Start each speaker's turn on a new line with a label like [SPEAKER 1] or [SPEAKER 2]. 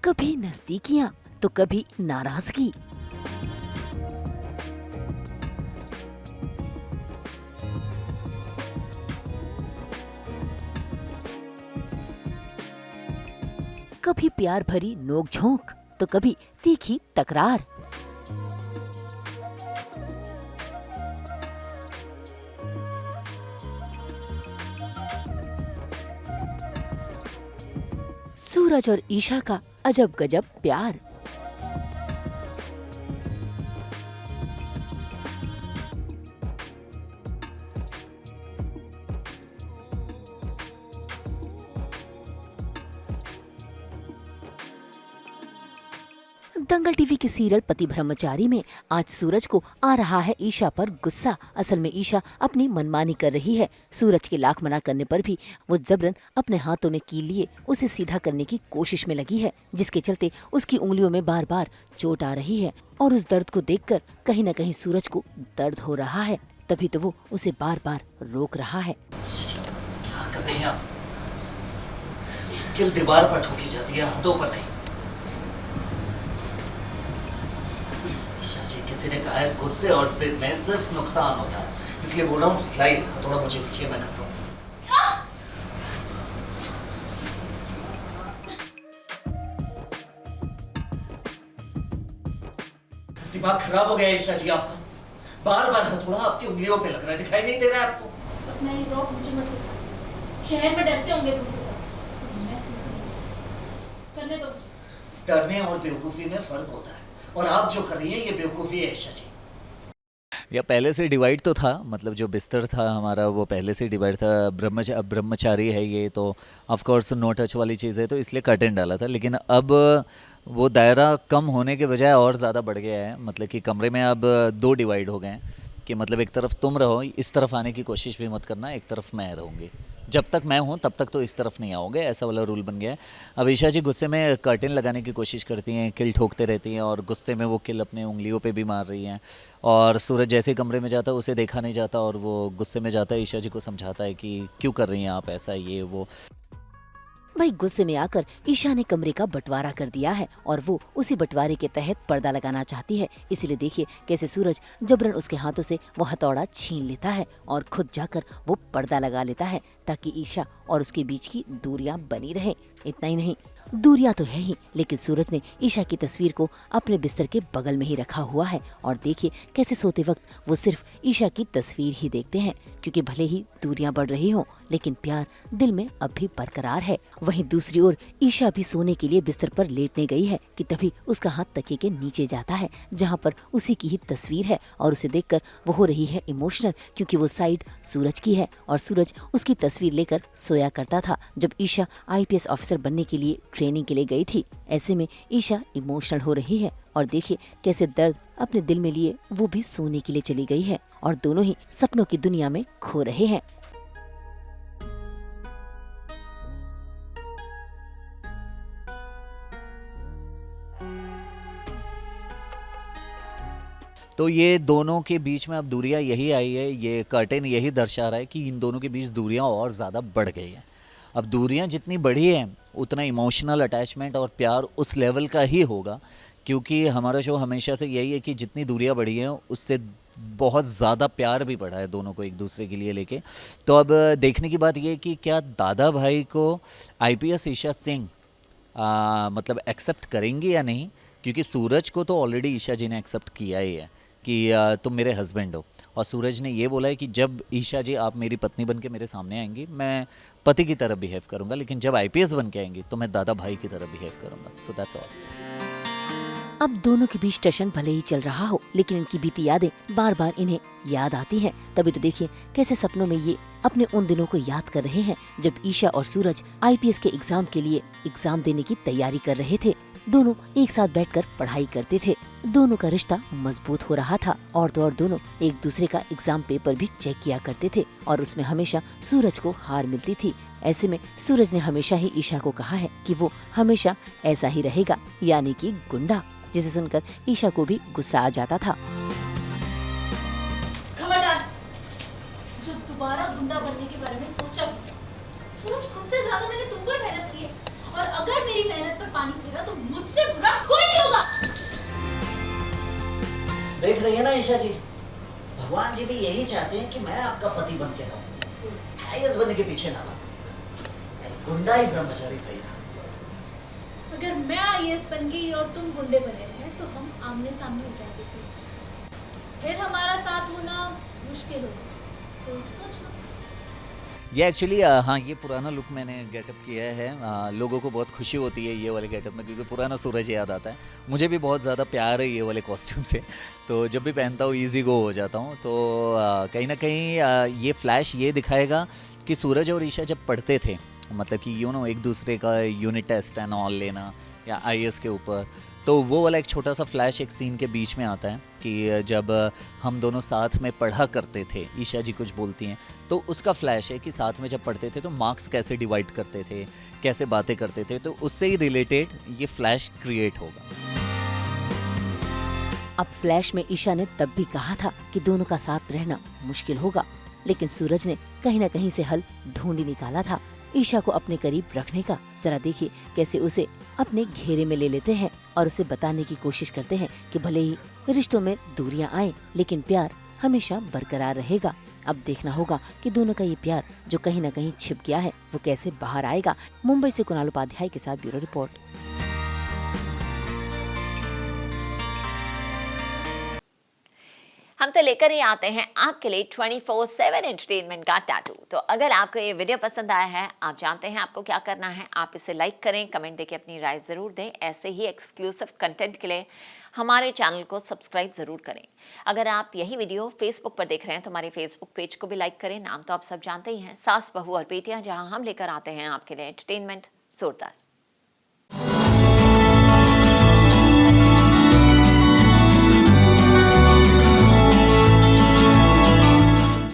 [SPEAKER 1] कभी नजदीकियां तो कभी नाराजगी। कभी प्यार भरी नोक-झोंक तो कभी तीखी तकरार। सूरज और ईशा का अजब गजब प्यार। दंगल टीवी के सीरियल पति ब्रह्मचारी में आज सूरज को आ रहा है ईशा पर गुस्सा। असल में ईशा अपनी मनमानी कर रही है। सूरज के लाख मना करने पर भी वो जबरन अपने हाथों में कील लिए उसे सीधा करने की कोशिश में लगी है, जिसके चलते उसकी उंगलियों में बार बार चोट आ रही है। और उस दर्द को देखकर कहीं न कहीं सूरज को दर्द हो रहा है, तभी तो वो उसे बार बार रोक रहा है।
[SPEAKER 2] क्या कर रही हैं आप? कील दीवार पर ठोकी जाती है, हाथों पर नहीं। किसी ने कहा है गुस्से और जिद में सिर्फ नुकसान होता है, इसलिए बोल रहा हूँ लाइए थोड़ा मुझे दीजिए, मैं करता हूँ। दिमाग खराब हो गया ईशा जी आपका, बार बार हथौड़ा आपकी उंगलियों पे लग रहा है, दिखाई नहीं दे रहा है आपको?
[SPEAKER 3] अपना ये रॉक मुझे मत दिखा। शहर में डरते होंगे तुमसे सब, मैं तुमसे नहीं। करने दो मुझे।
[SPEAKER 2] डरने और बेवकूफी में फर्क होता है, और आप जो कर रही हैं ये बेवकूफी है ईशा जी।
[SPEAKER 4] या पहले से डिवाइड तो था, मतलब जो बिस्तर था हमारा वो पहले से डिवाइड था। ब्रह्मचारी है ये, तो ऑफ कोर्स नो टच वाली चीज़ है, तो इसलिए कर्टेन डाला था। लेकिन अब वो दायरा कम होने के बजाय और ज़्यादा बढ़ गया है। मतलब कि कमरे में अब दो डिवाइड हो गए हैं कि मतलब एक तरफ तुम रहो, इस तरफ आने की कोशिश भी मत करना, एक तरफ मैं रहूँगी। जब तक मैं हूँ तब तक तो इस तरफ नहीं आओगे, ऐसा वाला रूल बन गया है। अब ईशा जी गुस्से में कर्टेन लगाने की कोशिश करती हैं, किल ठोकते रहती हैं, और गुस्से में वो किल अपने उंगलियों पे भी मार रही हैं। और सूरज जैसे कमरे में जाता है उसे देखा नहीं जाता, और वो गुस्से में जाता है, ईशा जी को समझाता है कि क्यों कर रही हैं आप ऐसा, ये वो।
[SPEAKER 1] भाई गुस्से में आकर ईशा ने कमरे का बंटवारा कर दिया है और वो उसी बंटवारे के तहत पर्दा लगाना चाहती है। इसीलिए देखिए कैसे सूरज जबरन उसके हाथों से वो हथौड़ा छीन लेता है और खुद जाकर वो पर्दा लगा लेता है, ताकि ईशा और उसके बीच की दूरियां बनी रहे। इतना ही नहीं, दूरियां तो है ही, लेकिन सूरज ने ईशा की तस्वीर को अपने बिस्तर के बगल में ही रखा हुआ है। और देखिए कैसे सोते वक्त वो सिर्फ ईशा की तस्वीर ही देखते हैं, क्योंकि भले ही दूरियां बढ़ रही हों लेकिन प्यार दिल में अब भी बरकरार है। वहीं दूसरी ओर ईशा भी सोने के लिए बिस्तर पर लेटने गई है कि तभी उसका हाथ तकिए के नीचे जाता है, जहां पर उसी की ही तस्वीर है। और उसे देखकर वो हो रही है इमोशनल, क्योंकि वो साइड सूरज की है और सूरज उसकी तस्वीर लेकर सोया करता था जब ईशा IPS ऑफिसर बनने के लिए ट्रेनिंग के लिए गई थी। ऐसे में ईशा इमोशनल हो रही है और देखिए कैसे दर्द अपने दिल में लिए वो भी सोने के लिए चली गई है और दोनों ही सपनों की दुनिया में खो रहे हैं।
[SPEAKER 4] तो ये दोनों के बीच में अब दूरियां यही आई है, ये कर्टेन यही दर्शा रहा है कि इन दोनों के बीच दूरियां और ज़्यादा बढ़ गई हैं। अब दूरियां जितनी बढ़ी हैं उतना इमोशनल अटैचमेंट और प्यार उस लेवल का ही होगा, क्योंकि हमारा शो हमेशा से यही है कि जितनी दूरियां बढ़ी हैं उससे बहुत ज़्यादा प्यार भी बढ़ा है दोनों को एक दूसरे के लिए लेके। तो अब देखने की बात ये है कि क्या दादा भाई को IPS ईशा सिंह मतलब एक्सेप्ट करेंगी या नहीं, क्योंकि सूरज को तो ऑलरेडी ईशा जी ने एक्सेप्ट किया ही है कि तुम मेरे हस्बैंड हो। और सूरज ने ये बोला है कि जब ईशा जी आप मेरी पत्नी बन के मेरे सामने आएंगी मैं पति की तरह बिहेव करूंगा, लेकिन जब IPS बन के आएंगी तो मैं दादा भाई की तरह बिहेव करूंगा। So that's all.
[SPEAKER 1] अब दोनों के बीच टशन भले ही चल रहा हो, लेकिन इनकी बीती यादें बार बार इन्हें याद आती हैं। तभी तो देखिए कैसे सपनों में ये अपने उन दिनों को याद कर रहे हैं जब ईशा और सूरज IPS के एग्जाम के लिए एग्जाम देने की तैयारी कर रहे थे। दोनों एक साथ बैठकर पढ़ाई करते थे, दोनों का रिश्ता मजबूत हो रहा था और तो और दोनों एक दूसरे का एग्जाम पेपर भी चेक किया करते थे और उसमें हमेशा सूरज को हार मिलती थी। ऐसे में सूरज ने हमेशा ही ईशा को कहा है कि वो हमेशा ऐसा ही रहेगा, यानी कि गुंडा, जिसे सुनकर ईशा को भी गुस्सा आ जाता था।
[SPEAKER 3] खबरदार, जब दोबारा गुंडा बनने के बारे में सोचा, सूरज खुद से ज्यादा मैंने तुम पर मेहनत की है और अगर मेरी मेहनत पर पानी फिरा तो मुझसे बुरा कोई नहीं होगा।
[SPEAKER 2] देख रही है ना ईशा जी, भगवान जी भी यही चाहते हैं कि मैं आपका पति बन के रहूं, आईएएस बनने के पीछे ना भागूं। गुंडा ही ब्रह्मचारी सही था।
[SPEAKER 3] अगर मैं आईएएस बन गई और तुम गुंडे बने रहे तो हम आमने सामने हो जाएंगे सूरज, फिर हमारा साथ होना मुश्किल होगा। तो सोच लो।
[SPEAKER 4] ये एक्चुअली हाँ, ये पुराना लुक मैंने गेटअप किया है। लोगों को बहुत खुशी होती है ये वाले गेटअप में, क्योंकि पुराना सूरज याद आता है। मुझे भी बहुत ज़्यादा प्यार है ये वाले कॉस्ट्यूम से, तो जब भी पहनता हूँ ईजी गो हो जाता हूँ। तो कहीं ना कहीं ये फ्लैश ये दिखाएगा कि सूरज और ईशा जब पढ़ते थे, मतलब कि एक दूसरे का यूनिट टेस्ट एंड ऑल लेना या आईएएस के ऊपर, तो वो वाला एक छोटा सा फ्लैश एक सीन के बीच में आता है कि जब हम दोनों साथ में पढ़ा करते थे, ईशा जी कुछ बोलती हैं, तो उसका फ्लैश है कि साथ में जब पढ़ते थे तो मार्क्स कैसे डिवाइड करते थे, कैसे बातें करते थे, तो उससे ही रिलेटेड ये फ्लैश क्रिएट होगा।
[SPEAKER 1] अब फ्लैश में ईशा ने तब भी कहा था कि दोनों का साथ रहना मुश्किल होगा, लेकिन सूरज ने कहीं न कहीं से हल ढूंढ ही निकाला था ईशा को अपने करीब रखने का। जरा देखिए कैसे उसे अपने घेरे में ले लेते हैं और उसे बताने की कोशिश करते हैं कि भले ही रिश्तों में दूरियां आए, लेकिन प्यार हमेशा बरकरार रहेगा। अब देखना होगा कि दोनों का ये प्यार जो कहीं न कहीं छिप गया है वो कैसे बाहर आएगा। मुंबई से कुणाल उपाध्याय के साथ ब्यूरो रिपोर्ट।
[SPEAKER 5] हम तो लेकर ही आते हैं आपके लिए 24/7 एंटरटेनमेंट का टैटू। तो अगर आपको ये वीडियो पसंद आया है, आप जानते हैं आपको क्या करना है, आप इसे लाइक करें, कमेंट देके अपनी राय ज़रूर दें। ऐसे ही एक्सक्लूसिव कंटेंट के लिए हमारे चैनल को सब्सक्राइब ज़रूर करें। अगर आप यही वीडियो फेसबुक पर देख रहे हैं तो हमारे फेसबुक पेज को भी लाइक करें। नाम तो आप सब जानते ही हैं, सास बहू और बेटियाँ, जहाँ हम लेकर आते हैं आपके लिए एंटरटेनमेंट जोरदार।